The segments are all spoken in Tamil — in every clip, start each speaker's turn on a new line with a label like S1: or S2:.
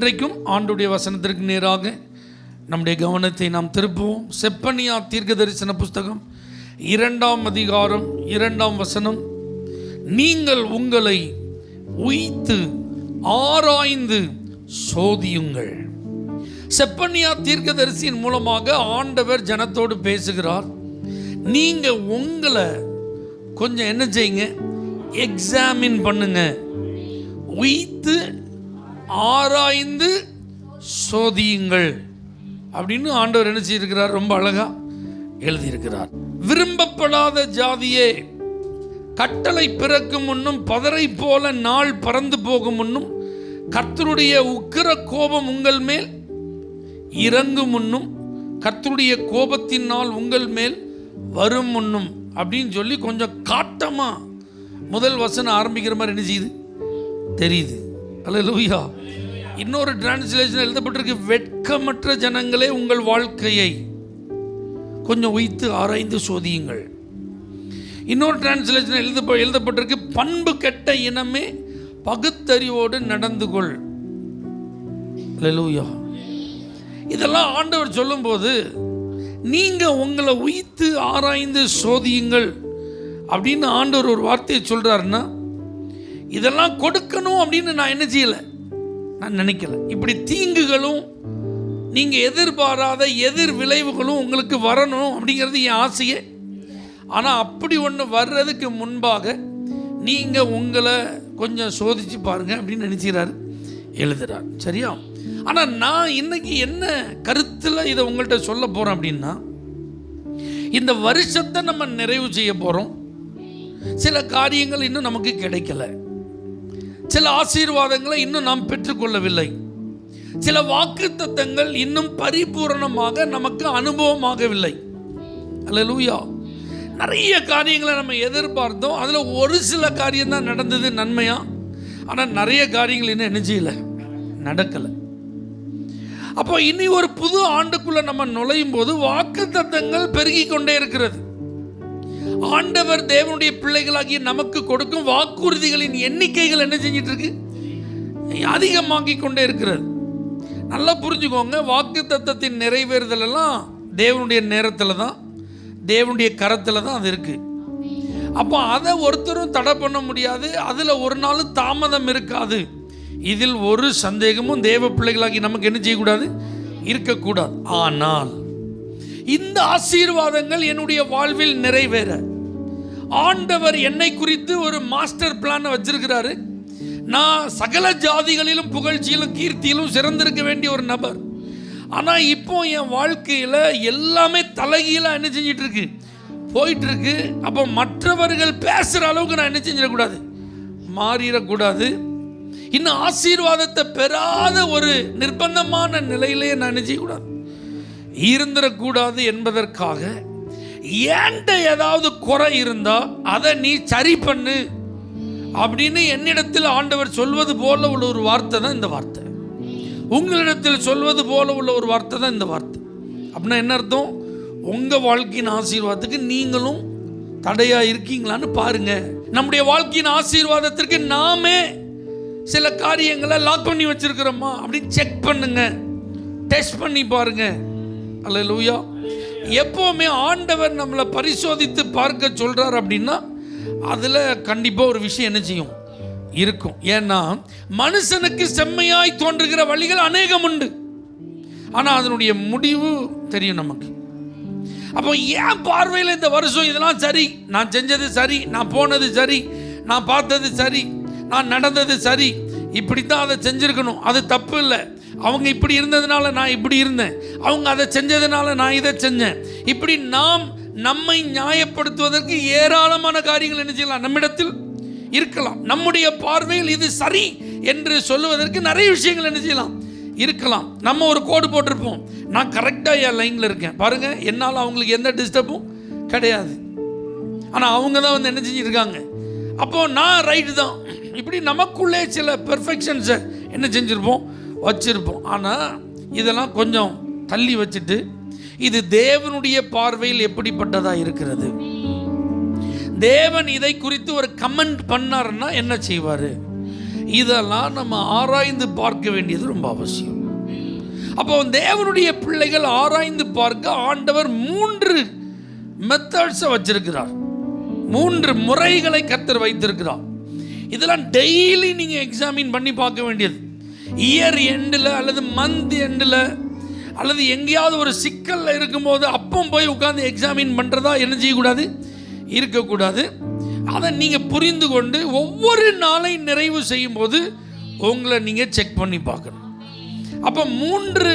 S1: இன்றைக்கும் ஆண்டுடைய வசனத்திற்கு நேராக நம்முடைய கவனத்தை நாம் திருப்புவோம். செப்பனியா தீர்க்க தரிசன புஸ்தகம் 2ஆம் அதிகாரம் 2ஆம் வசனம். நீங்கள் உங்களை உய்த்து ஆராய்ந்து சோதியுங்கள். செப்பனியா தீர்க்கதரிசியின் மூலமாக ஆண்டவர் ஜனத்தோடு பேசுகிறார். நீங்க உங்களை கொஞ்சம் என்ன செய்யுங்க, எக்ஸாமின் பண்ணுங்க, உய்த்து ஆராய்ந்து சோதியுங்கள் அப்படின்னு ஆண்டவர் என்ன செய்திருக்கிறார், ரொம்ப அழகா எழுதியிருக்கிறார். விரும்பப்படாத ஜாதியே, கட்டளை பிறக்கும் முன்னும் பதரை போல நாள் பறந்து போகும் முன்னும் கர்த்தருடைய உக்கிர கோபம் உங்கள் மேல் இறங்கும் முன்னும் கர்த்தருடைய கோபத்தின் நாள் உங்கள் மேல் வரும் முன்னும் அப்படின்னு சொல்லி கொஞ்சம் காட்டமா முதல் வசனம் ஆரம்பிக்கிற மாதிரி என்ன செய்யுது தெரியுது. அல்லேலூயா. இன்னொரு டிரான்ஸ்லேஷன் எழுதப்பட்டிருக்கு, வெட்கமற்ற ஜனங்களே உங்கள் வாழ்க்கையை கொஞ்சம் உய்த்து ஆராய்ந்து சோதியுங்கள். இன்னொரு டிரான்ஸ்லேஷன் எழுதப்பட்டிருக்கு, பண்பு கெட்ட இனமே பகுத்தறிவோடு நடந்து கொள். அல்லேலூயா. இதெல்லாம் ஆண்டவர் சொல்லும்போது நீங்க உங்களை உய்த்து ஆராய்ந்து சோதியுங்கள் அப்படின்னு ஆண்டவர் ஒரு வார்த்தையை சொல்றாருன்னா, இதெல்லாம் கொடுக்கணும் அப்படின்னு நான் என்ன செய்யல, நான் நினைக்கல. இப்படி தீங்குகளும் நீங்க எதிர்பாராத எதிர் விளைவுகளும் உங்களுக்கு வரணும் அப்படிங்கிறது என் ஆசையே. ஆனால் அப்படி ஒன்று வர்றதுக்கு முன்பாக நீங்கள் உங்களை கொஞ்சம் சோதிச்சு பாருங்க அப்படின்னு நினைக்கிறாரு, எழுதுறார். சரியா? ஆனால் நான் இன்னைக்கு என்ன கருத்தில் இதை உங்கள்கிட்ட சொல்ல போகிறேன் அப்படின்னா, இந்த வருஷத்தை நம்ம நிறைவு செய்ய போகிறோம். சில காரியங்கள் இன்னும் நமக்கு கிடைக்கல, சில ஆசீர்வாதங்களை இன்னும் நாம் பெற்றுக்கொள்ளவில்லை, சில வாக்குத்தத்தங்கள் இன்னும் பரிபூரணமாக நமக்கு அனுபவமாகவில்லை. அல்லேலூயா. நிறைய காரியங்களை நம்ம எதிர்பார்த்தோம், அதில் ஒரு சில காரியம் தான் நடந்தது நன்மையா, ஆனால் நிறைய காரியங்கள் இன்னும் என்ன செய்யலை, நடக்கலை. அப்போ இனி ஒரு புது ஆண்டுக்குள்ள நம்ம நுழையும் போது வாக்குத்தத்தங்கள் பெருகி கொண்டே இருக்கிறது. ஆண்டவர் தேவனுடைய பிள்ளைகளாகிய நமக்கு கொடுக்கும் வாக்குறுதிகளின் எண்ணிக்கைகள் என்ன செஞ்சிட்டு இருக்கு, அதிகமாகி கொண்டே இருக்கிறது. நல்லா புரிஞ்சுக்கோங்க, வாக்குத்தத்தத்தின் நிறைவேறுதல் எல்லாம் தேவனுடைய நேரத்தில் தான், தேவனுடைய கரத்தில் தான் அது இருக்கு. அப்போ அதை ஒருத்தரும் தடை பண்ண முடியாது, அதில் ஒரு நாள் தாமதம் இருக்காது. இதில் ஒரு சந்தேகமும் தேவ பிள்ளைகளாகி நமக்கு என்ன செய்யக்கூடாது, இருக்கக்கூடாது. ஆனால் இந்த ஆசீர்வாதங்கள் என்னுடைய வாழ்வில் நிறைவேற ஆண்டவர் என்னை குறித்து ஒரு மாஸ்டர் பிளான் வச்சிருக்கிறாரு. நான் சகல ஜாதிகளிலும் புகழ்ச்சியிலும் கீர்த்தியிலும் சிறந்திருக்க வேண்டிய ஒரு நபர். ஆனால் இப்போ என் வாழ்க்கையில் எல்லாமே தலைகீழாக என்ன செஞ்சிட்டு இருக்கு, போயிட்டு இருக்கு. அப்போ மற்றவர்கள் பேசுகிற அளவுக்கு நான் என்ன செஞ்சிடக்கூடாது, மாறிடக்கூடாது. இன்னும் ஆசீர்வாதத்தை பெறாத ஒரு நிர்பந்தமான நிலையிலேயே நான் என்ன செய்யக்கூடாது, இருந்துடக்கூடாது என்பதற்காக ஏன்ட்ட ஏதாவது குறை இருந்தா அதை நீ சரி பண்ணு அப்படின்னு என்னிடத்தில் ஆண்டவர் சொல்வது போல உள்ள ஒரு வார்த்தை தான் இந்த வார்த்தை. உங்களிடத்தில் சொல்வது போல உள்ள ஒரு வார்த்தை தான் இந்த வார்த்தை. அப்படின்னா என்ன அர்த்தம், உங்கள் வாழ்க்கையின் ஆசீர்வாதத்துக்கு நீங்களும் தடையாக இருக்கீங்களான்னு பாருங்க. நம்முடைய வாழ்க்கையின் ஆசீர்வாதத்திற்கு நாமே சில காரியங்களை லாக் பண்ணி வச்சிருக்கிறோமா அப்படின்னு செக் பண்ணுங்க, டெஸ்ட் பண்ணி பாருங்க. அல்லேலூயா. எப்போவுமே ஆண்டவர் நம்மளை பரிசோதித்து பார்க்க சொல்றார் அப்படின்னா அதில் கண்டிப்பாக ஒரு விஷயம் என்ன செய்யும், இருக்கும். ஏன்னா மனுஷனுக்கு செம்மையாய் தோன்றுகிற வழிகள் அநேகம் உண்டு, ஆனால் அதனுடைய முடிவு தெரியும் நமக்கு. அப்போ ஏன் பார்வையில் இந்த வருஷம் இதெல்லாம் சரி, நான் செஞ்சது சரி, நான் போனது சரி, நான் பார்த்தது சரி, நான் நடந்தது சரி, இப்படித்தான் அதை செஞ்சிருக்கணும், அது தப்பு இல்லை, அவங்க இப்படி இருந்ததுனால நான் இப்படி இருந்தேன், அவங்க அதை செஞ்சதுனால நான் இதை செஞ்சேன், இப்படி நாம் நம்மை நியாயப்படுத்துவதற்கு ஏராளமான காரியங்கள் என்ன செய்யலாம், நம்மிடத்தில் இருக்கலாம். நம்முடைய பார்வையில் இது சரி என்று சொல்லுவதற்கு நிறைய விஷயங்கள் என்ன செய்யலாம், இருக்கலாம். நம்ம ஒரு கோடு போட்டிருப்போம், நான் கரெக்டாக என் லைனில் இருக்கேன் பாருங்க, என்னால் அவங்களுக்கு எந்த டிஸ்டர்பும் கிடையாது, ஆனால் அவங்க தான் வந்து என்ன செஞ்சுருக்காங்க, அப்போ நான் ரைட்டு தான். இப்படி நமக்குள்ளே சில பெர்ஃபெக்ஷன்ஸை என்ன செஞ்சுருப்போம், வச்சிருப்போம். ஆனால் இதெல்லாம் கொஞ்சம் தள்ளி வச்சுட்டு இது தேவனுடைய பார்வையில் எப்படிப்பட்டதாக இருக்கிறது, தேவன் இதை குறித்து ஒரு கமெண்ட் பண்ணாருன்னா என்ன செய்வார், இதெல்லாம் நம்ம ஆராய்ந்து பார்க்க வேண்டியது ரொம்ப அவசியம். அப்போ தேவனுடைய பிள்ளைகள் ஆராய்ந்து பார்க்க ஆண்டவர் 3 மெத்தட்ஸை வச்சிருக்கிறார். 3 முறைகளை கர்த்தர் வைத்திருக்கிறார். இதெல்லாம் டெய்லி நீங்கள் எக்ஸாமின் பண்ணி பார்க்க வேண்டியது. இயர் எண்டில் அல்லது மந்த் எண்டில் அல்லது எங்கேயாவது ஒரு சிக்கலில் இருக்கும்போது அப்போ போய் உட்காந்து எக்ஸாமின் பண்ணுறதா என்ன செய்யக்கூடாது, இருக்கக்கூடாது. அதை நீங்கள் புரிந்து கொண்டு ஒவ்வொரு நாளை நிறைவு செய்யும்போது உங்களை நீங்கள் செக் பண்ணி பார்க்கணும். அப்போ 3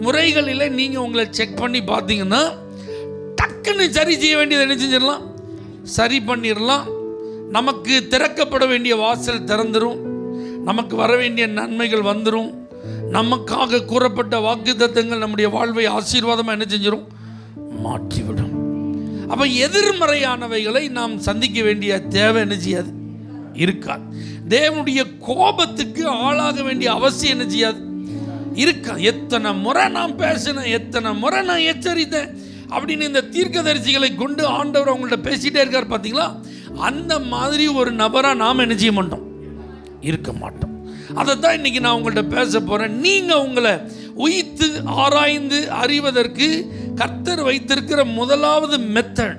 S1: முறைகளில் நீங்கள் உங்களை செக் பண்ணி பார்த்தீங்கன்னா டக்குன்னு சரி செய்ய வேண்டியதை என்ன செஞ்சிடலாம், சரி பண்ணிடலாம். நமக்கு திறக்கப்பட வேண்டிய வாசல் திறந்துடும், நமக்கு வர வேண்டிய நன்மைகள் வந்துடும், நமக்காக கூறப்பட்ட வாக்குத்தத்தங்கள் நம்முடைய வாழ்வை ஆசீர்வாதமாக என்ன செஞ்சிடும், மாற்றிவிடும். அப்போ எதிர்மறையானவைகளை நாம் சந்திக்க வேண்டிய தேவை என்ன செய்யாது, இருக்காது. தேவனுடைய கோபத்துக்கு ஆளாக வேண்டிய அவசியம் என்ன செய்யாது, இருக்கா. எத்தனை முறை நான் பேசினேன், எத்தனை முறை நான் எச்சரித்தேன் அப்படின்னு இந்த தீர்க்கதரிசிகளை கொண்டு ஆண்டவர் அவங்கள்ட்ட பேசிகிட்டே இருக்கார் பார்த்தீங்களா. அந்த மாதிரி ஒரு நபராக நாம் என்ன செய்ய மாட்டோம், இருக்க மாட்டோம். அதை தான் இன்றைக்கி நான் உங்கள்கிட்ட பேச போகிறேன். நீங்கள் உங்களை உயித்து ஆராய்ந்து அறிவதற்கு கர்த்தர் வைத்திருக்கிற முதலாவது மெத்தட்,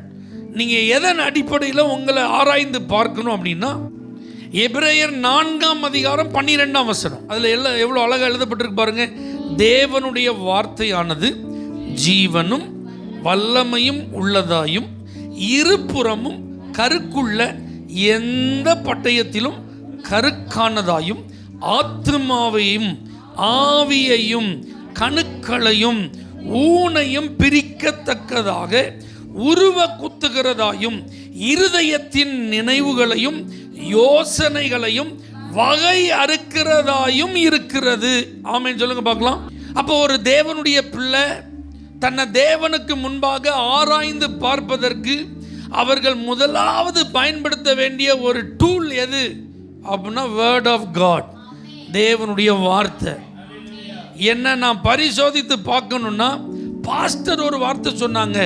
S1: நீங்கள் எதன் அடிப்படையில் உங்களை ஆராய்ந்து பார்க்கணும் அப்படின்னா, எபிரேயர் 4:12 அதில் எல்லாம் எவ்வளோ அழகாக எழுதப்பட்டிருக்கு பாருங்க. தேவனுடைய வார்த்தையானது ஜீவனும் வல்லமையும் உள்ளதாயும் இருபுறமும் கருக்குள்ள எந்த பட்டயத்திலும் கருக்கானதாயும் ஆத்துமாவையும் ஆவியையும் கணுக்களையும் ஊனையும் பிரிக்கத்தக்கதாக உருவ குத்துகிறதாயும் இருதயத்தின் நினைவுகளையும் யோசனைகளையும் வகை அறுக்கிறதாயும் இருக்கிறது. ஆமென் சொல்லுங்க பார்க்கலாம். அப்போ ஒரு தேவனுடைய பிள்ளை தன்னை தேவனுக்கு முன்பாக ஆராய்ந்து பார்ப்பதற்கு அவர்கள் முதலாவது பயன்படுத்த வேண்டிய ஒரு டூல் எது அப்படின்னா வேர்ட் ஆஃப் காட், தேவனுடைய வார்த்தை. என்ன நான் பரிசோதித்து பார்க்கணுன்னா, பாஸ்டர் ஒரு வார்த்தை சொன்னாங்க,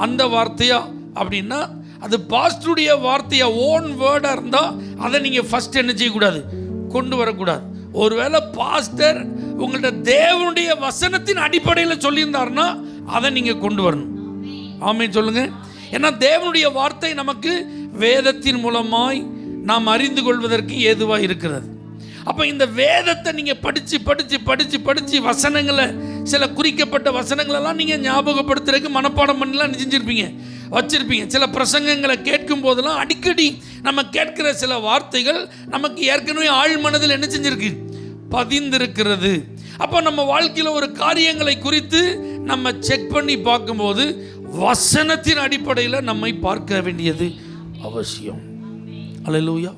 S1: அந்த வார்த்தையா அப்படின்னா அது பாஸ்டருடைய வார்த்தையா ஓன் வேர்டாக இருந்தால் அதை நீங்கள் ஃபஸ்ட் என்ன செய்யக்கூடாது, கொண்டு வரக்கூடாது. ஒருவேளை பாஸ்டர் உங்கள்கிட்ட தேவனுடைய வசனத்தின் அடிப்படையில் சொல்லியிருந்தாருன்னா அதை நீங்கள் கொண்டு வரணும். ஆமென் சொல்லுங்க. ஏன்னா தேவனுடைய வார்த்தை நமக்கு வேதத்தின் மூலமாய் நாம் அறிந்து கொள்வதற்கு ஏதுவாக இருக்கிறது. அப்போ இந்த வேதத்தை நீங்கள் படித்து வசனங்களை, சில குறிக்கப்பட்ட வசனங்களெல்லாம் நீங்கள் ஞாபகப்படுத்துறதுக்கு மனப்பாடம் பண்ணிலாம் செஞ்சுருப்பீங்க, வச்சுருப்பீங்க. சில பிரசங்கங்களை கேட்கும் போதெல்லாம் அடிக்கடி நம்ம கேட்கிற சில வார்த்தைகள் நமக்கு ஏற்கனவே ஆழ் மனதில் என்ன செஞ்சிருக்கு, பதிந்திருக்கிறது. அப்போ நம்ம வாழ்க்கையில் ஒரு காரியங்களை குறித்து நம்ம செக் பண்ணி பார்க்கும்போது வசனத்தின் அடிப்படையில் நம்மை பார்க்க வேண்டியது அவசியம். அல்லேலூயா.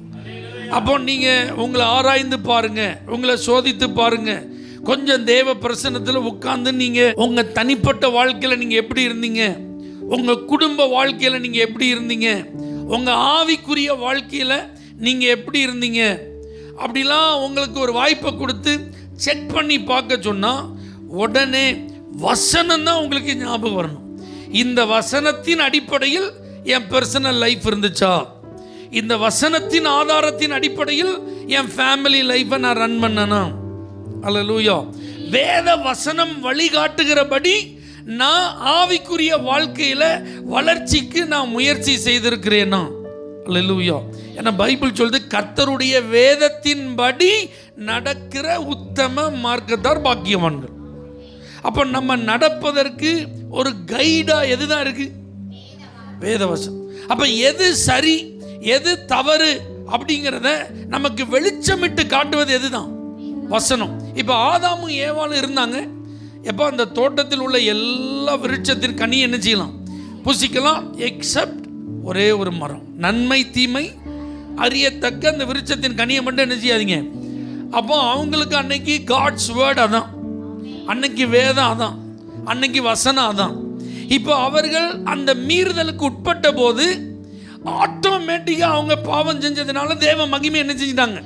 S1: அப்போ நீங்கள் உங்களை ஆராய்ந்து பாருங்கள், உங்களை சோதித்து பாருங்கள். கொஞ்சம் தேவ பிரசன்னத்தில் உட்கார்ந்து நீங்கள் உங்கள் தனிப்பட்ட வாழ்க்கையில் நீங்கள் எப்படி இருந்தீங்க, உங்கள் குடும்ப வாழ்க்கையில் நீங்கள் எப்படி இருந்தீங்க, உங்கள் ஆவிக்குரிய வாழ்க்கையில் நீங்கள் எப்படி இருந்தீங்க அப்படிலாம் உங்களுக்கு ஒரு வாய்ப்பை கொடுத்து செக் பண்ணி பார்க்க சொன்னால் உடனே வசனம் தான் உங்களுக்கு ஞாபகம் வரணும். இந்த வசனத்தின் அடிப்படையில் என் பர்சனல் லைஃப் இருந்துச்சா, இந்த வசனத்தின் ஆதாரத்தின் அடிப்படையில் என் ஃபேமிலி லைஃப்பை நான் ரன் பண்ணனா. அல்லேலூயா. வேத வசனம் வழிகாட்டுகிறபடி நான் ஆவிக்குரிய வாழ்க்கையில் வளர்ச்சிக்கு நான் முயற்சி செய்திருக்கிறேனா. அல்லேலூயா. ஏன்னா பைபிள் சொல்லுது, கர்த்தருடைய வேதத்தின்படி நடக்கிற உத்தம மார்க்கத்தார் பாக்கியவான்கள். அப்போ நம்ம நடப்பதற்கு ஒரு கைடா எதுதான் இருக்கு, வேதவசனம். அப்போ எது சரி எது தவறு அப்படிங்கிறத நமக்கு வெளிச்சமிட்டு காட்டுவது எதுதான், வசனம். இப்போ ஆதாமும் ஏவாளும் இருந்தாங்க. எப்போ அந்த தோட்டத்தில் உள்ள எல்லா விருட்சத்தின் கனி என்ன செய்யலாம், புசிக்கலாம், எக்ஸப்ட் ஒரே ஒரு மரம், நன்மை தீமை அறியத்தக்க அந்த விருட்சத்தின் கனியை மட்டும் என்ன செய்யாதீங்க. அப்போ அவங்களுக்கு அன்னைக்கு காட்ஸ் வேர்ட் அதான், அன்னைக்கு வேதம் அதான், அன்னைக்கு வசனம் அதான். இப்போ அவர்கள் அந்த மீறுதலுக்கு உட்பட்ட போது ஆட்டோமேட்டிக்காக அவங்க பாவம் செஞ்சதுனால தேவ மகிமை என்ன செஞ்சிட்டாங்க,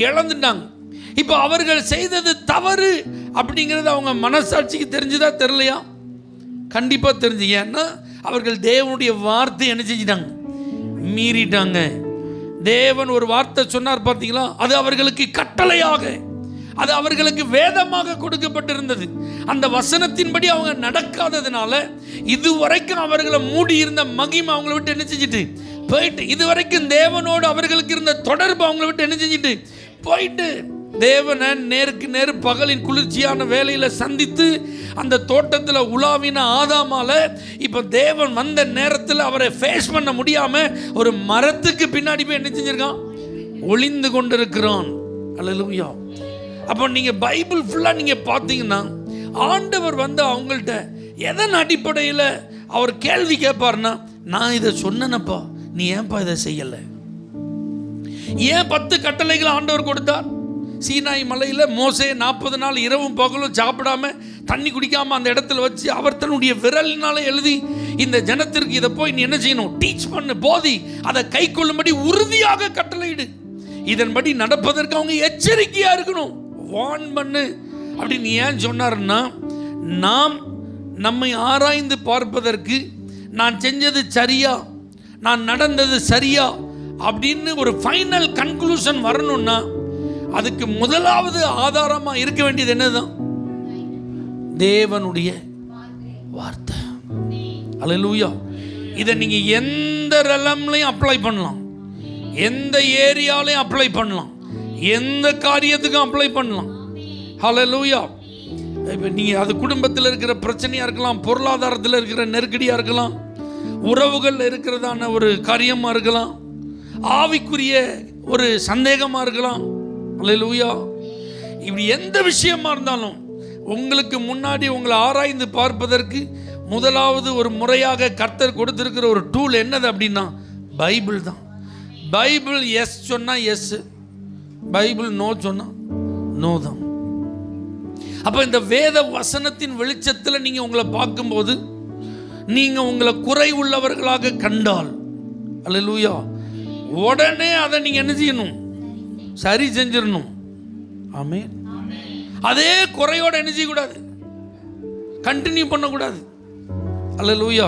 S1: இழந்துட்டாங்க. இப்போ அவர்கள் செய்தது தவறு அப்படிங்கிறது அவங்க மனசாட்சிக்கு தெரிஞ்சுதா தெரியலையா? கண்டிப்பாக தெரிஞ்சு. ஏன்னா அவர்கள் தேவனுடைய வார்த்தை என்ன செஞ்சிட்டாங்க, மீறிட்டாங்க. தேவன் ஒரு வார்த்தை சொன்னார் பார்த்தீங்களா, அது அவர்களுக்கு கட்டளையாக, அது அவர்களுக்கு வேதமாக கொடுக்கப்பட்டிருந்தது. அந்த வசனத்தின்படி அவங்க நடக்காததுனால இதுவரைக்கும் அவர்களை மூடி இருந்த மகிமை அவங்கள விட்டு என்ன செஞ்சுட்டு போயிட்டு, இதுவரைக்கும் தேவனோடு அவர்களுக்கு இருந்த தொடர்பு அவங்கள விட்டு என்ன செஞ்சுட்டு போயிட்டு, தேவனை நேருக்கு நேர் பகலின் குளிர்ச்சியான வேலையில் சந்தித்து அந்த தோட்டத்தில் உலாவின ஆதாமால இப்போ தேவன் வந்த நேரத்தில் அவரை ஃபேஸ் பண்ண முடியாமல் ஒரு மரத்துக்கு பின்னாடி போய் என்ன செஞ்சிருக்கான், ஒளிந்து கொண்டிருக்கிறான். அல்லேலூயா. அப்போ நீங்கள் பைபிள் ஃபுல்லாக நீங்கள் பார்த்தீங்கன்னா ஆண்டவர் வந்து அவங்கள்ட்ட எதன் அடிப்படையில் அவர் கேள்வி கேட்பார்னா, நான் இதை சொன்னேனப்பா, நீ ஏன்பா இதை செய்யலை? ஏன் 10 கட்டளைகள் ஆண்டவர் கொடுத்தார்? சீனாய் மலையில் மோசே 40 நாள் இரவும் பகலும் சாப்பிடாம தண்ணி குடிக்காமல் அந்த இடத்துல வச்சு அவர் தன்னுடைய விரலினால எழுதி இந்த ஜனத்திற்கு இதை போய் நீ என்ன செய்யணும், டீச் பண்ணு, போதி, அதை கை கொள்ளும்படி உறுதியாக கட்டளையிடு, இதன்படி நடப்பதற்கு அவங்க எச்சரிக்கையா இருக்கணும், வார்ன் பண்ணு அப்படின்னு ஏன் சொன்னார்னா, நாம் நம்மை ஆராய்ந்து பார்ப்பதற்கு நான் செஞ்சது சரியா, நான் நடந்தது சரியா அப்படின்னு ஒரு ஃபைனல் கன்க்ளூஷன் வரணும்னா அதுக்கு முதலாவது ஆதாரமா இருக்க வேண்டியது என்னதான்? தேவனுடைய வார்த்தை. அல்லேலூயா. இதை நீங்க எந்த ரெலம்லையும் அப்ளை பண்ணலாம், எந்த ஏரியாலையும் அப்ளை பண்ணலாம், எந்த காரியத்துக்கும் அப்ளை பண்ணலாம். அல்லேலூயா. இப்போ நீங்கள் அது குடும்பத்தில் இருக்கிற பிரச்சனையாக இருக்கலாம், பொருளாதாரத்தில் இருக்கிற நெருக்கடியாக இருக்கலாம், உறவுகளில் இருக்கிறதான ஒரு காரியமாக இருக்கலாம், ஆவிக்குரிய ஒரு சந்தேகமாக இருக்கலாம். அல்லேலூயா. இப்படி எந்த விஷயமா இருந்தாலும் உங்களுக்கு முன்னாடி உங்களை ஆராய்ந்து பார்ப்பதற்கு முதலாவது ஒரு முறையாக கர்த்தர் கொடுத்திருக்கிற ஒரு டூல் என்னது அப்படின்னா பைபிள் தான். பைபிள் எஸ் சொன்னால் எஸ், பைபிள் நோ சொன்னால் நோ தான். அப்போ இந்த வேத வசனத்தின் வெளிச்சத்தில் நீங்கள் உங்களை பார்க்கும்போது நீங்கள் உங்களை குறை உள்ளவர்களாக கண்டால், அல்லேலூயா, உடனே அதை நீங்கள் என்ன செய்யணும், சரி செஞ்சிடணும். ஆமென். அதே குறையோட என்ன செய்யக்கூடாது, கண்டினியூ பண்ணக்கூடாது. அல்லேலூயா.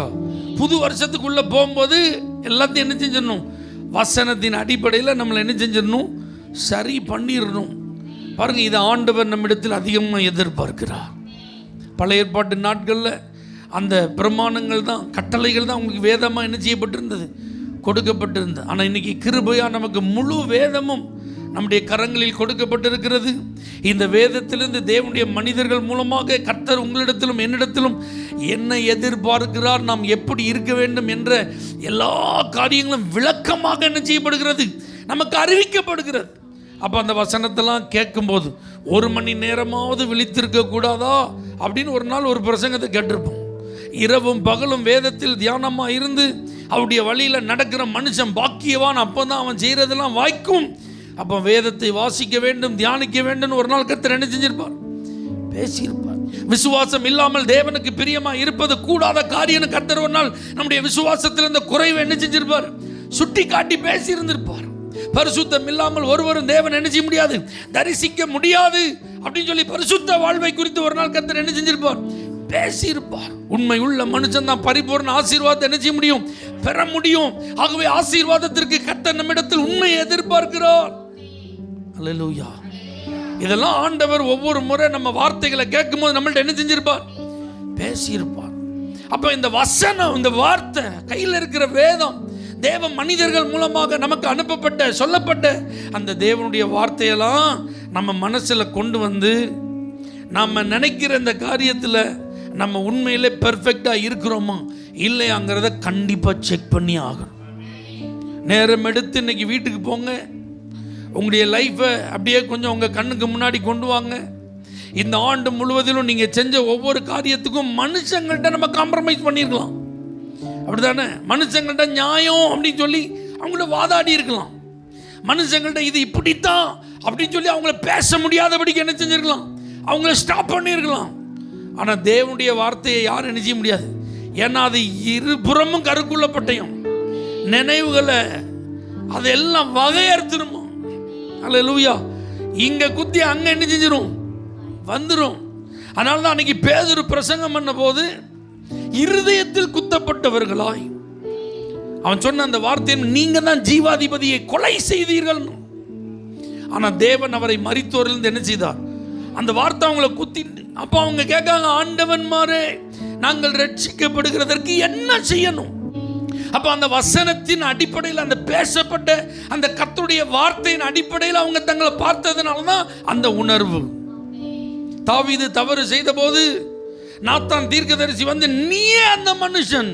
S1: புது வருஷத்துக்குள்ளே போகும்போது எல்லாத்தையும் என்ன செஞ்சிடணும், வசனத்தின் அடிப்படையில் நம்மளை என்ன செஞ்சிடணும், சரி பண்ணிடணும். பாருங்க, இதை ஆண்டவர் நம்மிடத்தில் அதிகமாக எதிர்பார்க்கிறார். பழைய ஏற்பாட்டு நாட்களில் அந்த பிரமாணங்கள் தான், கட்டளைகள் தான் உங்களுக்கு வேதமாக என்ன செய்யப்பட்டிருந்தது, கொடுக்கப்பட்டிருந்தது. ஆனால் இன்னைக்கு கிருபையாக நமக்கு முழு வேதமும் நம்முடைய கரங்களில் கொடுக்கப்பட்டிருக்கிறது. இந்த வேதத்திலிருந்து தேவனுடைய மனிதர்கள் மூலமாக கர்த்தர் உங்களிடத்திலும் என்னிடத்திலும் என்ன எதிர்பார்க்கிறார், நாம் எப்படி இருக்க வேண்டும் என்ற எல்லா காரியங்களும் விளக்கமாக என்ன செய்யப்படுகிறது, நமக்கு அறிவிக்கப்படுகிறது. அப்போ அந்த வசனத்தெல்லாம் கேட்கும்போது 1 மணி நேரமாவது விழித்திருக்க கூடாதா அப்படின்னு ஒரு நாள் ஒரு பிரசங்கத்தை கேட்டிருப்போம். இரவும் பகலும் வேதத்தில் தியானமாக இருந்து அவருடைய வழியில் நடக்கிற மனுஷன் பாக்கியவான், அப்போ தான் அவன் செய்கிறதெல்லாம் வாய்க்கும். அப்போ வேதத்தை வாசிக்க வேண்டும், தியானிக்க வேண்டும். ஒரு நாள் கர்த்தர் என்ன செஞ்சிருப்பார், பேசியிருப்பார். விசுவாசம் இல்லாமல் தேவனுக்கு பிரியமா இருப்பது கூடாத காரியம் கர்த்தர் ஒரு நாள் நம்முடைய விசுவாசத்தில் இருந்த குறைவை என்ன செஞ்சிருப்பார், சுட்டி காட்டி பேசியிருந்திருப்பார். பரிசுத்தம் இல்லாமல் ஒருவரும் தேவன் என்ன செய்ய முடியாது, தரிசிக்க முடியாது அப்படின்னு சொல்லி பரிசுத்த வாழ்வை குறித்து ஒரு நாள் கர்த்தர் என்ன செஞ்சிருப்பார், பேசியிருப்பார். உண்மை உள்ள மனுஷன் தான் பரிபூர்ண ஆசீர்வாதத்தை என்ன செய்ய முடியும், பெற முடியும். ஆகவே ஆசீர்வாதத்திற்கு கர்த்தர் நம்மிடத்தில் உண்மையை எதிர்பார்க்கிறார். அல்லேலூயா. இதெல்லாம் ஆண்டவர் ஒவ்வொரு முறை நம்ம வார்த்தைகளை கேட்கும் போது நம்மள்ட்ட என்ன செஞ்சிருப்பார், பேசியிருப்பார். அப்ப இந்த வசனம், இந்த வார்த்தை, கையில் இருக்கிற வேதம், தேவ மனிதர்கள் மூலமாக நமக்கு அனுப்பப்பட்ட சொல்லப்பட்ட அந்த தேவனுடைய வார்த்தையெல்லாம் நம்ம மனசில் கொண்டு வந்து நம்ம நினைக்கிற இந்த காரியத்தில் நம்ம உண்மையிலே பெர்ஃபெக்டாக இருக்கிறோமா இல்லையாங்கிறத கண்டிப்பாக செக் பண்ணி ஆகணும். நேரம் எடுத்து இன்னைக்கு வீட்டுக்கு போங்க, உங்களுடைய லைஃப்பை அப்படியே கொஞ்சம் உங்கள் கண்ணுக்கு முன்னாடி கொண்டு வாங்க. இந்த ஆண்டு முழுவதிலும் நீங்கள் செஞ்ச ஒவ்வொரு காரியத்துக்கும் மனுஷங்கள்ட்ட நம்ம காம்ப்ரமைஸ் பண்ணியிருக்கலாம், அப்படி தானே? மனுஷங்கள்ட்ட நியாயம் அப்படின்னு சொல்லி அவங்கள வாதாடி இருக்கலாம், மனுஷங்கள்ட்ட இது இப்படித்தான் அப்படின்னு சொல்லி அவங்கள பேச முடியாதபடிக்கு என்ன செஞ்சிருக்கலாம், அவங்கள ஸ்டாப் பண்ணியிருக்கலாம். ஆனால் தேவனுடைய வார்த்தையை யாரும் என்ன செய்ய முடியாது, ஏன்னா அது இருபுறமும் கருக்குள்ள பட்டயம், நினைவுகளை அதெல்லாம் வகையறுத்துருமா. அல்லேலூயா. இங்கே குத்தி அங்கே என்ன செஞ்சிடும், வந்துடும். அதனால தான் அன்னைக்கு பேதுரு பிரசங்கம் பண்ண போது இருதயத்தில் குத்தப்பட்டவர்களாய், அவன் சொன்ன அந்த வார்த்தை, நீங்க தான் ஜீவாதிபதியை கொலை செய்தீர்கள். ஆனா தேவன் அவரை மரித்தோரிலிருந்து என்ன செய்தார்? அந்த வார்த்தை அவங்களை குத்தி. அப்ப அவங்க கேட்காங்க, ஆண்டவன்மாரே, நாங்கள் ரட்சிக்கப்படுகிறதற்கு என்ன செய்யணும்? அப்ப அந்த வசனத்தின் அடிப்படையில், அந்த பேசப்பட்ட அந்த கர்த்தருடைய வார்த்தையின் அடிப்படையில் அவங்க தங்களை பார்த்ததுனால தான் அந்த உணர்வு. தாவீது தவறு செய்த போது நாத்தான் தீர்க்கதரிசி வந்து, நீயே அந்த மனுஷன்.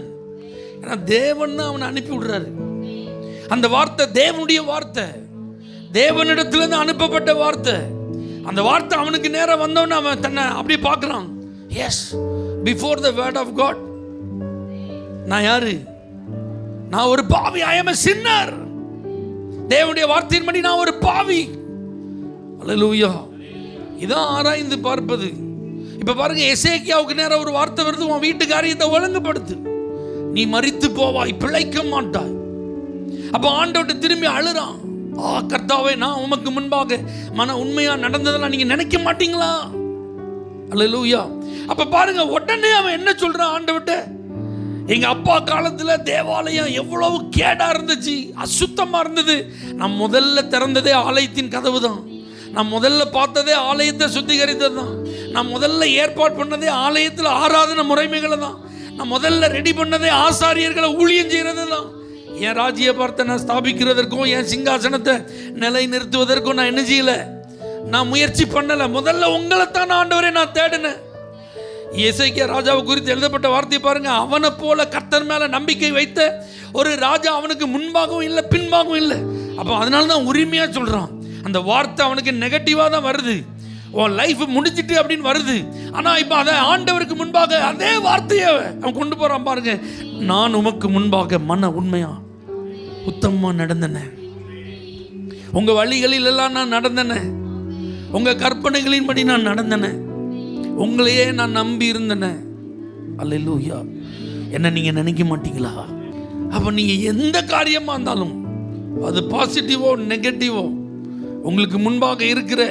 S1: ஏன்னா தேவன் தான் அவனை அனுப்பி விடுறாரு. அந்த வார்த்தை தேவனுடைய வார்த்தை, தேவனிடத்திலிருந்து அனுப்பப்பட்ட வார்த்தை. அந்த வார்த்தை அவனுக்கு நேரம் வந்தவன அவன் தன்னை அப்படி பார்க்குறான். Yes, before the word of God, நான் யாரு? நான் ஒரு பாவி. ஐ அம் எ சின்னர். தேவனுடைய வார்த்தையின்படி நான் ஒரு பாவி. அல்லேலூயா. இதான் ஆராய்ந்து பார்ப்பது. இப்ப பாருங்க, எசேக்கியாவுக்கு நேரம் ஒரு வார்த்தை வருது, உன் வீட்டு காரியத்தை ஒழுங்குபடுத்து, நீ மரித்து போவாய், பிழைக்க மாட்டாய். அப்ப ஆண்டவர்கிட்ட திரும்பி அழுறான், கர்த்தாவே, நான் உமக்கு முன்பாக உண்மையா நடந்ததெல்லாம் நீங்க நினைக்க மாட்டீங்களா? அல்லேலூயா. அப்ப பாருங்க, உடனே அவன் என்ன சொல்றான் ஆண்டவர்கிட்ட, எங்க அப்பா காலத்துல தேவாலயம் எவ்வளவு கேடா இருந்துச்சு, அசுத்தமா இருந்தது. நான் முதல்ல திறந்ததே ஆலயத்தின் கதவு தான். நான் முதல்ல பார்த்ததே ஆலயத்தை சுத்திகரித்தது தான். நான் முதல்ல ஏற்பாடு பண்ணதே ஆலயத்தில் ஆராதனை முறைமைகளை தான். நான் முதல்ல ரெடி பண்ணதே ஆசாரியர்களை ஊழியம் செய்யறது தான். என் ராஜ்ய பார்த்த நான் ஸ்தாபிக்கிறதற்கும் என் சிங்காசனத்தை நிலை நிறுத்துவதற்கும் நான் என்ன செய்யல, நான் முயற்சி பண்ணல. முதல்ல உங்களைத்தான் ஆண்டவரே நான் தேடினேன். எசேக்கியா ராஜாவை குறித்து எழுதப்பட்ட வார்த்தை பாருங்க, அவனை போல கர்த்தர் மேல நம்பிக்கை வைத்த ஒரு ராஜா அவனுக்கு முன்பாகவும் இல்லை பின்பாகவும் இல்லை. அப்போ அதனால தான் உரிமையா சொல்றான். அந்த வார்த்தை அவனுக்கு நெகட்டிவா தான் வருது, உன் லைஃப் முடிஞ்சிட்டு அப்படின்னு வருது. ஆனா இப்ப அதை ஆண்டவருக்கு முன்பாக அதே வார்த்தையை அவன் கொண்டு போறான் பாருங்க. நான் உமக்கு முன்பாக மன உண்மையா உத்தமமா நடந்தன, உங்க வழிகளில் எல்லாம் நான் நடந்தன, உங்க கற்பனைகளின் படி நான் நடந்தன, உங்களையே நான் நம்பி இருந்தன. அல்லேலூயா. என்ன நீங்க நினைக்க மாட்டீங்களா? அப்ப நீங்க எந்த காரியமா இருந்தாலும், அது பாசிட்டிவோ நெகட்டிவோ, உங்களுக்கு முன்பாக இருக்கிற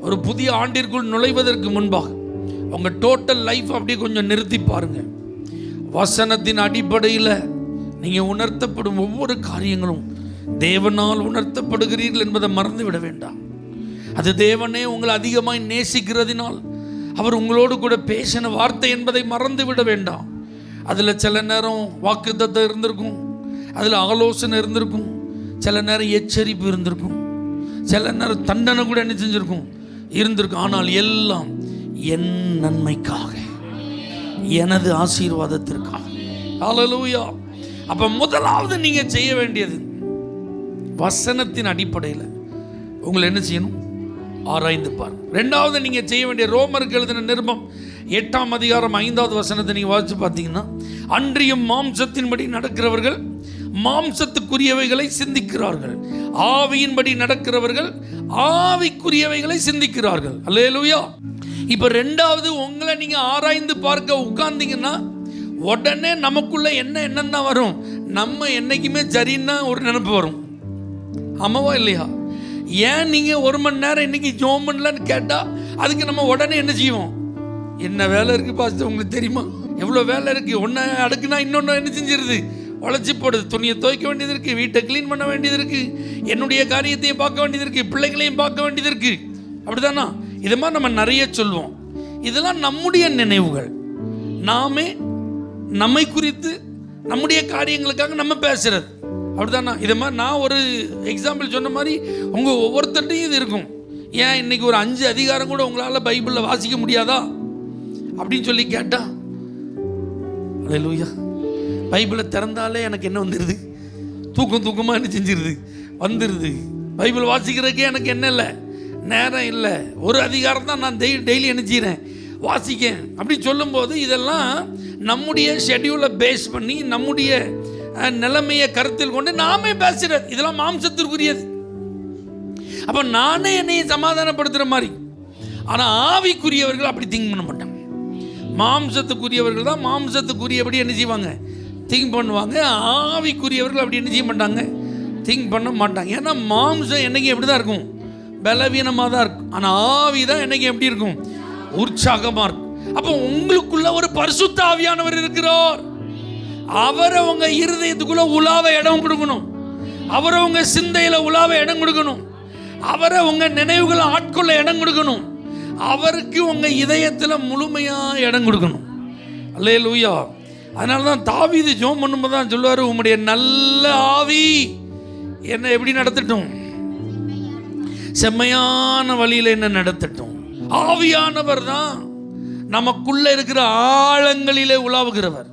S1: ஒரு புதிய ஆண்டிற்குள் நுழைவதற்கு முன்பாக உங்க டோட்டல் லைஃப் அப்படியே கொஞ்சம் நிறுத்தி பாருங்க. வசனத்தின் அடிப்படையில் நீங்க உணர்த்தப்படும் ஒவ்வொரு காரியங்களும் தேவனால் உணர்த்தப்படுகிறீர்கள் என்பதை மறந்து விட வேண்டாம். அது தேவனே உங்களை அதிகமாய் நேசிக்கிறதினால் அவர் உங்களோடு கூட பேசின வார்த்தை என்பதை மறந்து விட வேண்டாம். அதில் சில நேரம் வாக்குத்தத்தம் இருந்திருக்கும், அதில் ஆலோசனை இருந்திருக்கும், சில நேரம் எச்சரிப்பு இருந்திருக்கும், சில நேரம் தண்டனை கூட என்ன செஞ்சிருக்கும், இருந்திருக்கும். ஆனால் எல்லாம் என் நன்மைக்காக, எனது ஆசீர்வாதத்திற்காக. ஹல்லேலூயா. அப்ப முதலாவது நீங்க செய்ய வேண்டியது, வசனத்தின் அடிப்படையில் உங்களை என்ன செய்யணும், ஆராய்ந்து பாருங்க. ரெண்டாவது நீங்க செய்ய வேண்டிய, ரோமருக்கு எழுதின நிருபம் 8ஆம் அதிகாரம் 5வது வசனத்தை நீங்க வாசிச்சு பார்த்தீங்கன்னா, அன்றியும் மாம்சத்தின்படி நடக்கிறவர்கள் மாம்சத்துக்குரியவைகளை சிந்திக்கிறார்கள், ஆவியின்படி நடக்கிறவர்கள் ஆவிக்குரியவைகளை சிந்திக்கிறார்கள். அல்லேலூயா. இப்ப ரெண்டாவது, உங்களை நீங்க ஆராய்ந்து பார்க்க உட்கார்ந்தீங்கன்னா உடனே நமக்குள்ள என்னென்ன வரும், நம்ம என்னைக்குமே சரின்னா ஒரு நினைப்பு வரும். ஆமாவா இல்லையா? ஏன் நீங்க 1 மணி நேரம் இன்னைக்கு ஜோம் பண்ணலன்னு கேட்டா அதுக்கு நம்ம உடனே என்ன செய்வோம், என்ன வேலை இருக்கு பாஸ்டர் உங்களுக்கு தெரியுமா, எவ்வளோ வேலை இருக்கு, ஒன்று அடுக்குனா இன்னொன்று என்ன செஞ்சிருது, உழைச்சி போடுது. துணியை துவைக்க வேண்டியது இருக்கு, வீட்டை கிளீன் பண்ண வேண்டியது இருக்கு, என்னுடைய காரியத்தையும் பார்க்க வேண்டியது இருக்கு, பிள்ளைகளையும் பார்க்க வேண்டியது இருக்கு. அப்படிதானா? இது மாதிரி நம்ம நிறைய சொல்லுவோம். இதெல்லாம் நம்முடைய நினைவுகள், நாமே நம்மை குறித்து நம்முடைய காரியங்களுக்காக நம்ம பேசுறது. அப்படிதானா? இது மாதிரி நான் ஒரு எக்ஸாம்பிள் சொன்ன மாதிரி உங்கள் ஒவ்வொருத்தட்டையும் இது இருக்கும். ஏன் இன்னைக்கு ஒரு 5 அதிகாரம் கூட உங்களால் பைபிளில் வாசிக்க முடியாதா அப்படின்னு சொல்லி கேட்டா, அல்லேலூயா, பைபிளை திறந்தாலே எனக்கு என்ன வந்துடுது, தூக்கமாக என்ன செஞ்சிருது, வந்துடுது. பைபிள் வாசிக்கிறதுக்கே எனக்கு என்ன இல்லை, நேரம் இல்லை. ஒரு அதிகாரம் தான் நான் டெய்லி என்ன செய்கிறேன், வாசிக்க அப்படின்னு சொல்லும்போது, இதெல்லாம் நம்முடைய ஷெட்யூலை பேஸ் பண்ணி நம்முடைய நிலைமையை கருத்தில் கொண்டு நாமே பேசுறது. இதெல்லாம் மாம்சத்திற்குரியது. அப்போ நானே என்னையை சமாதானப்படுத்துகிற மாதிரி. ஆனால் ஆவிக்குரியவர்கள் அப்படி திங்க் பண்ண மாட்டாங்க. மாம்சத்துக்குரியவர்கள் தான் மாம்சத்துக்குரியபடி என்ன செய்வாங்க, திங்க் பண்ணுவாங்க. ஆவிக்குரியவர்கள் அப்படி என்ன செய்ய மாட்டாங்க, திங்க் பண்ண மாட்டாங்க. ஏன்னா மாம்சம் என்னைக்கு எப்படி தான் இருக்கும், பலவீனமாக தான் இருக்கும். ஆனால் ஆவி தான் என்னைக்கு எப்படி இருக்கும், உற்சாகமாக இருக்கும். அப்போ உங்களுக்குள்ள ஒரு பரிசுத்த ஆவியானவர் இருக்கிறார். அவரை உங்க இருதயத்துக்குள்ள உலாவ இடம் கொடுக்கணும். அவரை உங்க சிந்தையில உலாவ இடம் கொடுக்கணும். அவரை உங்க நினைவுகளை ஆட்கொள்ள இடம் கொடுக்கணும். அவருக்கு உங்க இதயத்துல முழுமையா இடம் கொடுக்கணும். அல்லேலூயா. அதனாலதான் தாவீது ஜெபம் பண்ணும்போது தான் சொல்லுவாரு, உம்முடைய நல்ல ஆவி என்ன எப்படி நடத்தட்டும், செம்மையான வழியில என்ன நடத்தட்டும். ஆவியானவர் தான் நமக்குள்ள இருக்கிற ஆழங்களிலே உலாவுகிறவர்.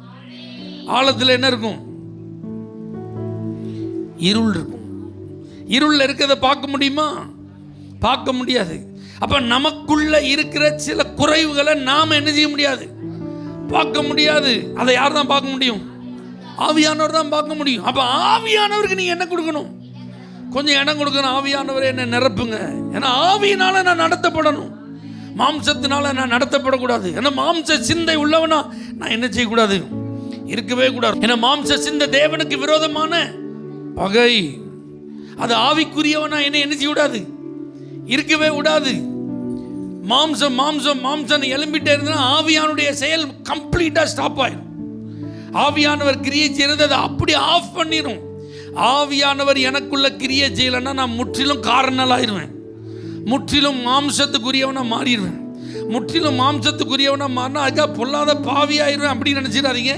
S1: ஆழத்தில் என்ன இருக்கும்? இருள் இருக்கும். இருள் இருக்கிறத பார்க்க முடியுமா? பார்க்க முடியாது. அப்ப நமக்குள்ள இருக்கிற சில குறைவுகளை நாம என்ன செய்ய முடியாது, பார்க்க முடியாது. அதை யார் தான் பார்க்க முடியும்? ஆவியானவர் தான் பார்க்க முடியும். அப்ப ஆவியானவருக்கு நீங்க என்ன கொடுக்கணும்? கொஞ்சம் இடம் கொடுக்கணும். ஆவியானவரை என்ன நிரப்புங்க. ஏன்னா ஆவியினால நான் நடத்தப்படணும், மாம்சத்தினால நான் நடத்தப்படக்கூடாது. ஏன்னா மாம்ச சிந்தை உள்ளவனா நான் என்ன செய்யக்கூடாது, இருக்கவே கூடாது. ஏன்னா மாம்ச சிந்தை தேவனுக்கு விரோதமான பகை. அது ஆவிக்குரியவனா என்ன செய்யக்கூடாது, இருக்கவே கூடாது. மாம்சம் மாம்சம் மாம்சம் எழும்பிட்டே இருந்தா ஆவியானுடைய செயல் கம்ப்ளீட்டா ஸ்டாப் ஆயிடும். ஆவியானவர் கிரியை செய்யறது அதை அப்படி ஆஃப் பண்ணிடும். ஆவியானவர் எனக்குள்ள கிரியை செய்யலைன்னா நான் முற்றிலும் காரணலாயிருவேன், முற்றிலும் மாம்சத்துக்குரியவனா மாறிடுவேன். முற்றிலும் மாம்சத்துக்குரியவனா மாறினா அதுக்காக பொல்லாத பாவியாயிருவேன் அப்படின்னு நினைச்சிடாதீங்க.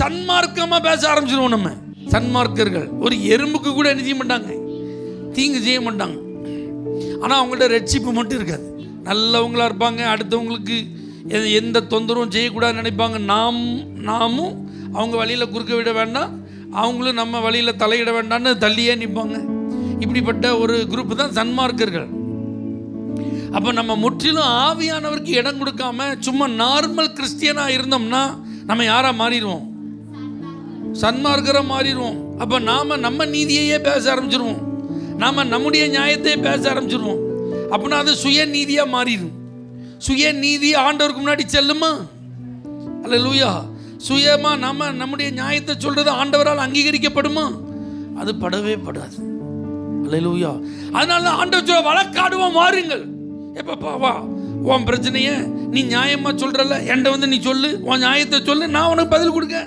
S1: சன்மார்க்கமா பேச ஆரம்பிச்சிருவோம். நம்ம சன்மார்க்கர்கள் ஒரு எறும்புக்கு கூட என்ன செய்ய மாட்டாங்க, தீங்கு செய்ய மாட்டாங்க. ஆனால் அவங்கள்ட்ட ரட்சிப்பு மட்டும் இருக்காது. நல்லவங்களா இருப்பாங்க, அடுத்தவங்களுக்கு எந்த தொந்தரவும் செய்யக்கூடாதுன்னு நினைப்பாங்க. நாமும் அவங்க வழியில் குறுக்க விட வேண்டாம், அவங்களும் நம்ம வழியில் தலையிட வேண்டாம்னு தள்ளியே நிற்பாங்க. இப்படிப்பட்ட ஒரு குரூப் தான் சன்மார்க்கர்கள். அப்போ நம்ம முற்றிலும் ஆவியானவருக்கு இடம் கொடுக்காம சும்மா நார்மல் கிறிஸ்டியனாக இருந்தோம்னா நம்ம யாரா மாறிடுவோம், சன்மார்க்கரை மாறிடுவோம். அப்போ நம்ம நீதியையே பேச ஆரம்பிச்சிருவோம், நம்முடைய நியாயத்தையே பேச ஆரம்பிச்சிருவோம். அப்படின்னா அது சுய நீதியாக மாறிடும். சுய நீதி ஆண்டவருக்கு முன்னாடி செல்லுமா? அல்லேலூயா. சுயமா நம்முடைய நியாயத்தை சொல்றது ஆண்டவரால் அங்கீகரிக்கப்படுமா? அது படவே படாது. அல்லேலூயா. அதனால ஆண்டவர் சொல்ல வழக்காடுவோம், மாறுங்கள். எப்பப்பா வா, உன் பிரச்சனைய நீ நியாயமா சொல்றல, என்கிட்ட நீ சொல்லு, உன் நியாயத்தை சொல்லு, நான் உனக்கு பதில் கொடுக்க,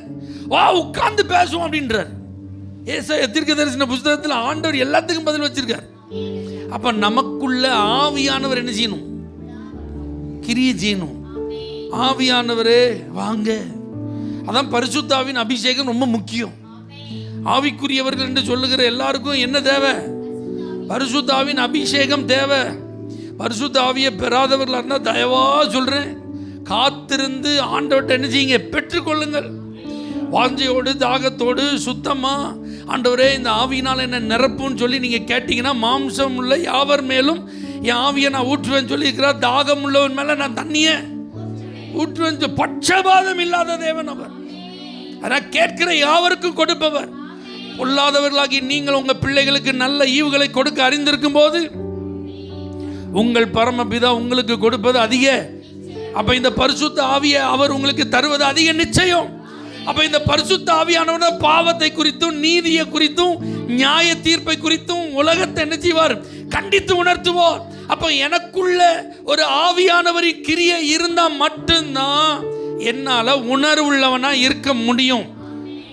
S1: வா உட்கார்ந்து பேசுவோம் அப்படின்றார். ஏசாயா தீர்க்கதரிசன புத்தகத்தில் ஆண்டவர் எல்லாத்துக்கும் பதில் வச்சிருக்கார். அப்ப நமக்குள்ள ஆவியானவர் என்ன செய்யணும், கிரியை செய்யணும். ஆவியானவரே வாங்க. அதான் பரிசுத்தாவின் அபிஷேகம் ரொம்ப முக்கியம். ஆவிக்குரியவர்கள் என்று சொல்லுகிற எல்லாருக்கும் என்ன தேவை? பரிசுத்தாவின் அபிஷேகம் தேவை. பரிசுத்த ஆவியை பெறாதவர்களா இருந்தால் தயவா சொல்றேன், காத்திருந்து ஆண்டவர்கிட்ட என்ன செய்யுங்க, பெற்றுக்கொள்ளுங்கள். வாஞ்சையோடு தாகத்தோடு சுத்தமா, ஆண்டவரே இந்த ஆவியினால் என்ன நிரப்புன்னு சொல்லி நீங்க கேட்டீங்கன்னா, மாம்சம் உள்ள யாவர் மேலும் என் ஆவியை நான் ஊற்றுவேன்னு சொல்லி இருக்கிறார். தாகம் உள்ளவன் மேல நான் தண்ணியை ஊற்றுவேன். பட்சபாதம் இல்லாத தேவன் அவர். ஆனால் கேட்கிற யாவருக்கும் கொடுப்பவர். பொல்லாதவர்களாகி நீங்கள் உங்க பிள்ளைகளுக்கு நல்ல ஈவுகளை கொடுக்க அறிந்திருக்கும் போது உங்கள் பரமபிதா உங்களுக்கு கொடுப்பது அதிக. அப்ப இந்த பரிசுத்த ஆவியை அவர் உங்களுக்கு தருவது அதிக நிச்சயம். அப்ப இந்த பரிசுத்த ஆவியானவர் பாவத்தை குறித்தும் நீதியை குறித்தும் நியாய தீர்ப்பை குறித்தும் உலகத்தை என்ன செய்வார், கண்டித்து உணர்த்துவார். அப்ப எனக்குள்ள ஒரு ஆவியானவரின் கிரியை இருந்தா மட்டும்தான் என்னால உணர்வுள்ளவனா இருக்க முடியும்.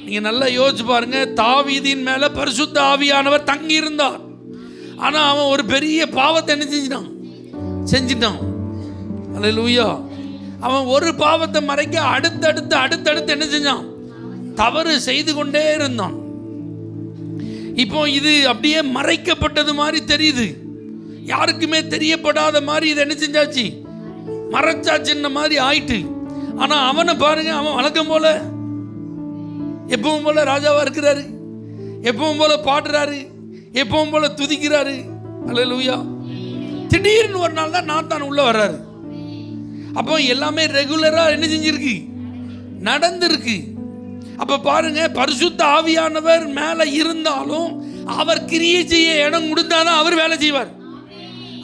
S1: நீங்க நல்லா யோசிச்சு பாருங்க. தாவீதின் மேல பரிசுத்த ஆவியானவர் தங்கி இருந்தார். ஆனா அவன் ஒரு பெரிய பாவத்தை என்ன செஞ்சிட்டான். அல்லேலூயா. அவன் ஒரு பாவத்தை மறைக்க அடுத்தடுத்து என்ன செஞ்சான், தவறு செய்து கொண்டே இருந்தான். இப்போ இது அப்படியே மறைக்கப்பட்டது மாதிரி தெரியுது, யாருக்குமே தெரியப்படாத மாதிரி இது என்ன செஞ்சாச்சு, மறைச்சாச்சுன்ன மாதிரி ஆயிட்டு. ஆனா அவனை பாருங்க, அவன் வழக்கம் போல எப்பவும் போல ராஜாவா இருக்கிறாரு, எப்பவும் போல பாடுறாரு, எப்பவும் போல துதிக்கிறாரு. அல்லேலூயா. திடீர்னு ஒரு நாள் தான் நாத்தான் உள்ள வர்றாரு. அப்போ எல்லாமே ரெகுலரா என்ன செஞ்சிருக்கு, நடந்திருக்கு. அப்ப பாருங்க, பரிசுத்த ஆவியானவர் மேல இருந்தாலும் அவர் கிரியை செய்ய இடம் கொடுத்தாதான் அவர் வேலை செய்வார்.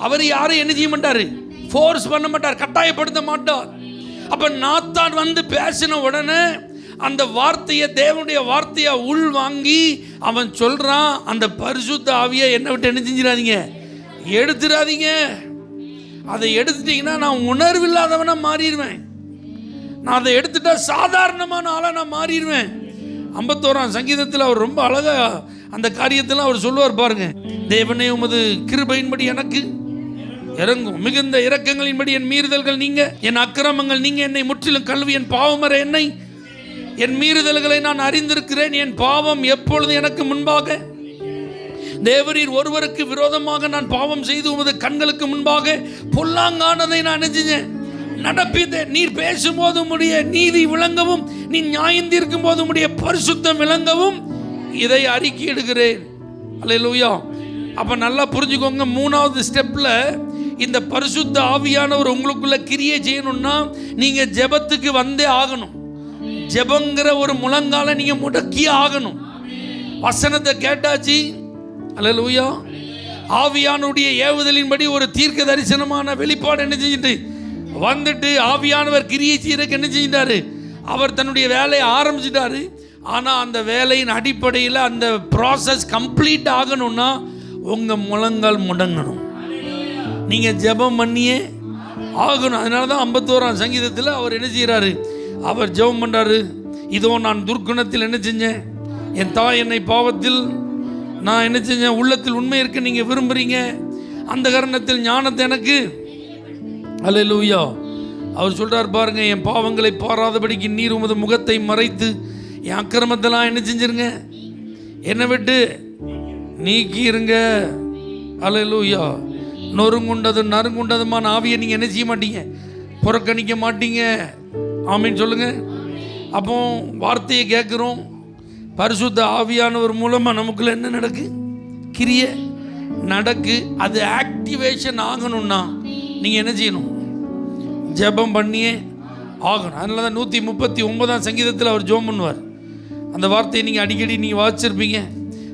S1: அவர் யாரும் என்ன செய்ய மாட்டாரு, ஃபோர்ஸ் பண்ண மாட்டார், கட்டாயப்படுத்த மாட்டார். அப்ப நாத்தான் வந்து பேசின உடனே அந்த வார்த்தையை, தேவனுடைய வார்த்தையை உள் வாங்கி அவன் சொல்றான், அந்த பரிசுத்த ஆவியை என்ன விட்டு என்ன செஞ்சிடாதீங்க, எடுத்துடாதீங்க. அதை எடுத்துட்டீங்கன்னா நான் உணர்வு இல்லாதவனா மாறிடுவேன். நான் அதை எடுத்துட்டா சாதாரணமான ஆளா நான் மாறிடுவேன். 51ஆம் சங்கீதத்தில் அவர் ரொம்ப அழகா அந்த காரியத்தில் அவர் சொல்லுவார் பாருங்க. தேவனே உமது கிருபையின்படி எனக்கு இறங்கும், மிகுந்த இரக்கங்களின்படி என் மீறுதல்கள் நீங்க, என் அக்கிரமங்கள் நீங்க, என்னை முற்றிலும் கழுவி என் பாவமற என்னை, என் மீறுதல்களை நான் அறிந்திருக்கிறேன், என் பாவம் எப்பொழுது எனக்கு முன்பாக. தேவரீர் ஒருவருக்கு விரோதமாக நான் பாவம் செய்து உமது கண்களுக்கு முன்பாக பொல்லாங்கானதை நான் செஞ்சேன், நடப்பித்தேன். நீர் பேசும்போது உம்முடைய நீதி விளங்கவும், நீ நியாயந்தீர்க்கும் போது உம்முடைய பரிசுத்தம் விளங்கவும் இதை அறிக்கையிடுகிறேன். அல்லேலூயா. அப்ப நல்லா புரிஞ்சுக்கோங்க, 3வது ஸ்டெப்ல இந்த பரிசுத்த ஆவியானவர் உங்களுக்குள்ள கிரியை செய்யணும்னா நீங்க ஜெபத்துக்கு வந்தே ஆகணும். ஜெபங்கிற ஒரு முழங்கால நீங்க முடக்கியே ஆகணும். வசனத்தை கேட்டாச்சு, அல்லேலூயா, ஆவியானுடைய ஏவுதலின்படி ஒரு தீர்க்க தரிசனமான வெளிப்பாடு என்ன செஞ்சுட்டு வந்துட்டு ஆவியானவர் கிரியை செய்யறதுக்கு என்ன செஞ்சிட்டாரு, அவர் தன்னுடைய வேலையை ஆரம்பிச்சிட்டாரு. ஆனால் அந்த வேலையின் அடிப்படையில் அந்த ப்ராசஸ் கம்ப்ளீட் ஆகணும்னா உங்கள் முழங்கால் முடங்கணும், நீங்கள் ஜெபம் பண்ணியே ஆகணும். அதனால தான் 51ஆம் சங்கீதத்தில் அவர் என்ன செய்கிறாரு, அவர் ஜெபம் பண்ணுறாரு. இதோ நான் துர்க்குணத்தில் என்ன செஞ்சேன், என் தாய் என்னை பாவத்தில் நான் என்ன செஞ்சேன், உள்ளத்தில் உண்மை இருக்க நீங்கள் விரும்புகிறீங்க, அந்த காரணத்தில் ஞானத்தை எனக்கு. அல்லேலூயா. அவர் சொல்கிறார் பாருங்க, என் பாவங்களை பாராதபடிக்கு நீர் உமது முகத்தை மறைத்து என் அக்கிரமத்தெல்லாம் என்ன செஞ்சிருங்க, என்னை விட்டு நீக்கிருங்க. அல்லேலூயா. நொறுங்குண்டது நறுங்குண்டதுமான ஆவியை நீங்கள் என்ன செய்ய மாட்டீங்க, புறக்கணிக்க மாட்டீங்க. ஆமீன் சொல்லுங்க. அப்போ வார்த்தையை கேட்குறோம், பரிசுத்த ஆவியானவர் மூலமாக நமக்குள்ள என்ன நடக்கு, கிரியை நடக்கு. அது ஆக்டிவேஷன் ஆகணும்னா நீங்கள் என்ன செய்யணும், ஜெபம் பண்ணியே ஆகணும். அதனால தான் 139ஆம் சங்கீதத்தில் அவர் ஜெபம் பண்ணுவார். அந்த வார்த்தையை நீங்கள் அடிக்கடி நீங்கள் வாசிச்சிருப்பீங்க.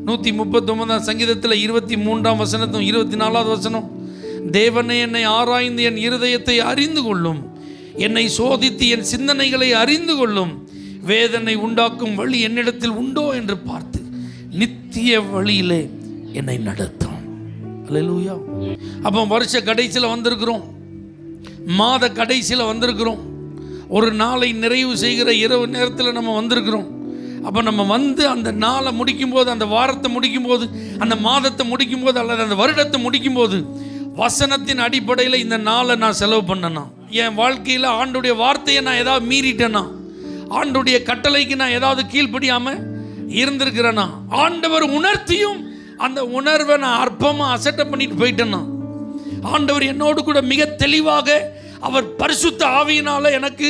S1: 139ஆம் சங்கீதத்தில் 23ஆம் வசனத்தும் 24வது வசனம், தேவனே என்னை ஆராய்ந்து என் இருதயத்தை அறிந்து கொள்ளும், என்னை சோதித்து என் சிந்தனைகளை அறிந்து கொள்ளும், வேதனை உண்டாக்கும் வழி என்னிடத்தில் உண்டோ என்று பார்த்து நித்திய வழியிலே என்னை நடத்தும். அல்லேலூயா. அப்போ வருஷ கடைசியில் வந்திருக்கிறோம், மாத கடைசியில் வந்திருக்கிறோம், ஒரு நாளை நிறைவு செய்கிற இரவு நேரத்தில் நம்ம வந்திருக்கிறோம். அப்போ நம்ம வந்து அந்த நாளை முடிக்கும்போது, அந்த வாரத்தை முடிக்கும்போது, அந்த மாதத்தை முடிக்கும்போது, அல்லது அந்த வருடத்தை முடிக்கும்போது வசனத்தின் அடிப்படையில் இந்த நாளை நான் செலவு பண்ணேன்னா, என் வாழ்க்கையில் ஆண்டுடைய வார்த்தையை நான் ஏதாவது மீறிட்டேன்னா, ஆண்டுடைய கட்டளைக்கு நான் ஏதாவது கீழ்ப்படியாமல் இருந்திருக்கிறேன்னா, ஆண்டவர் உணர்த்தியும் அந்த உணர்வை நான் அற்பமாக அசட்டை பண்ணிட்டு போயிட்டேன்னா, ஆண்டவர் என்னோடு கூட மிக தெளிவாக அவர் பரிசுத்த ஆவியினால எனக்கு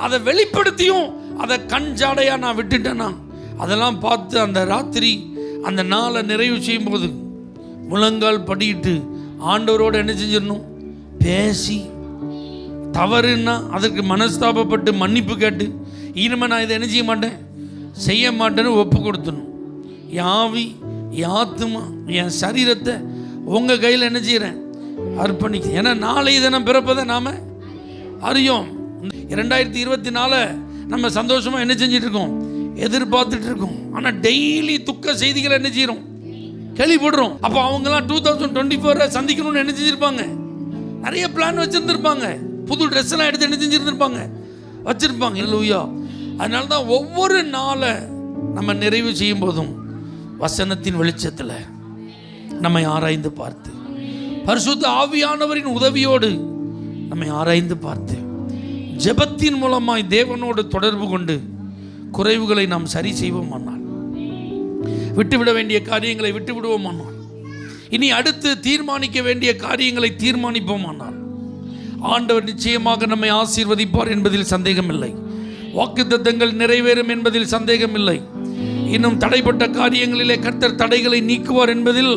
S1: அதை வெளிப்படுத்தியும் அதை கஞ்சாடையாக நான் விட்டுட்டேன்னா, அதெல்லாம் பார்த்து அந்த ராத்திரி அந்த நாளை நிறைவு செய்யும் போது முழங்கால் படிட்டு ஆண்டவரோடு என்ன செஞ்சிடணும், பேசி தவறுன்னா அதற்கு மனஸ்தாபப்பட்டு மன்னிப்பு கேட்டு இனிமேல் நான் இதை என்ன செய்ய மாட்டேன், செய்ய மாட்டேன்னு ஒப்பு கொடுத்துடணும். என் ஆவி, என் ஆத்துமா, என் சரீரத்தை உங்கள் கையில் என்ன செய்கிறேன், அர்ப்பணிக்க. ஏன்னா நாளைய தினம் பிறப்பதை நாம் அறியோம். 2024 நம்ம சந்தோஷமாக என்ன செஞ்சிட்டு இருக்கோம், எதிர்பார்த்துட்டு இருக்கோம். ஆனால் டெய்லி துக்க செய்திகளை என்ன செய்கிறோம், கேள்விப்படுறோம். அப்போ அவங்கெல்லாம் 2024 சந்திக்கணும்னு என்ன செஞ்சுருப்பாங்க, நிறைய பிளான் வச்சுருந்துருப்பாங்க, புது ட்ரெஸ் எல்லாம் எடுத்து என்ன செஞ்சுருந்துருப்பாங்க, வச்சுருப்பாங்க. இல்லையா? அதனால தான் ஒவ்வொரு நாளை நம்ம நிறைவு செய்யும் போதும் வசனத்தின் வெளிச்சத்தில் நம்மை ஆராய்ந்து பார்த்து, பரிசுத்த ஆவியானவரின் உதவியோடு நம்மை ஆராய்ந்து பார்த்து, ஜெபத்தின் மூலமாய் தேவனோடு தொடர்பு கொண்டு குறைவுகளை நாம் சரி செய்வோமானால், விட்டுவிட வேண்டிய காரியங்களை விட்டு விடுவோமானால், இனி அடுத்து தீர்மானிக்க வேண்டிய காரியங்களை தீர்மானிப்போமானால், ஆண்டவர் நிச்சயமாக நம்மை ஆசீர்வதிப்பார் என்பதில் சந்தேகமில்லை. வாக்குத்தத்தங்கள் நிறைவேறும் என்பதில் சந்தேகமில்லை. இன்னும் தடைப்பட்ட காரியங்களிலே கர்த்தர் தடைகளை நீக்குவார் என்பதில்,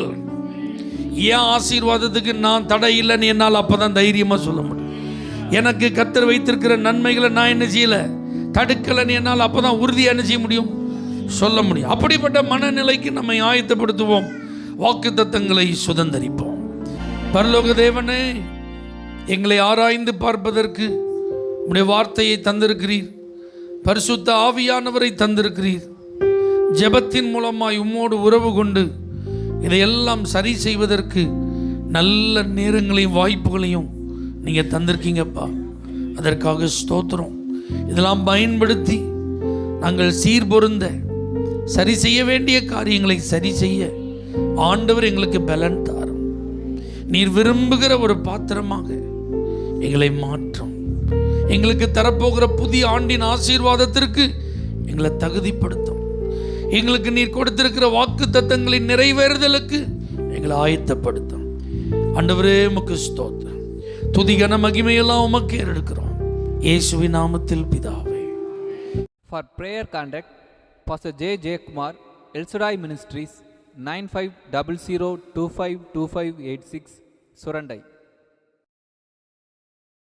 S1: ஏன் ஆசீர்வாதத்துக்கு நான் தடை இல்லைன்னு என்னால் அப்போதான் தைரியமாக சொல்ல முடியும். எனக்கு கர்த்தர் வைத்திருக்கிற நன்மைகளை நான் என்ன செய்யலை, தடுக்கலைன்னு என்னால் அப்போ தான் உறுதியாக என்ன செய்ய முடியும், சொல்ல முடியும். அப்படிப்பட்ட மனநிலைக்கு நம்மை ஆயத்தப்படுத்துவோம், வாக்குத்தத்தங்களை சுதந்தரிப்போம். பரலோக தேவனே, எங்களை ஆராய்ந்து பார்ப்பதற்கு உம்முடைய வார்த்தையை தந்திருக்கிறீர், பரிசுத்த ஆவியானவரை தந்திருக்கிறீர். ஜெபத்தின் மூலமாய் உம்மோடு உறவு கொண்டு இதையெல்லாம் சரி செய்வதற்கு நல்ல நேரங்களையும் வாய்ப்புகளையும் நீங்கள் தந்திருக்கீங்கப்பா. அதற்காக ஸ்தோத்திரம். இதெல்லாம் பயன்படுத்தி நாங்கள் சீர்பொருந்த சரி செய்ய வேண்டிய காரியங்களை சரி செய்ய ஆண்டவர் எங்களுக்கு பலன் தாரும். நீர் விரும்புகிற ஒரு பாத்திரமாக எங்களை மாற்றும். எங்களுக்கு தரப்போகிற புதிய ஆண்டின் ஆசீர்வாதத்திற்கு எங்களை தகுதிப்படுத்தும். எங்களுக்கு நீர் கொடுத்திருக்கிற வாக்கு தத்தங்களின் நிறைவேறுதலுக்கு எங்களை ஆயத்தப்படுத்தும். ஆண்டவரே உமக்கு ஸ்தோத்திரம். துதி கன மகிமையெல்லாம் உமக்கு ஏறெடுக்கிறோம். இயேசுவின் நாமத்தில் பிதாவே.
S2: For prayer contact, Pastor J. J. Kumar, El Shaddai Ministries, 9500252586, Surandai.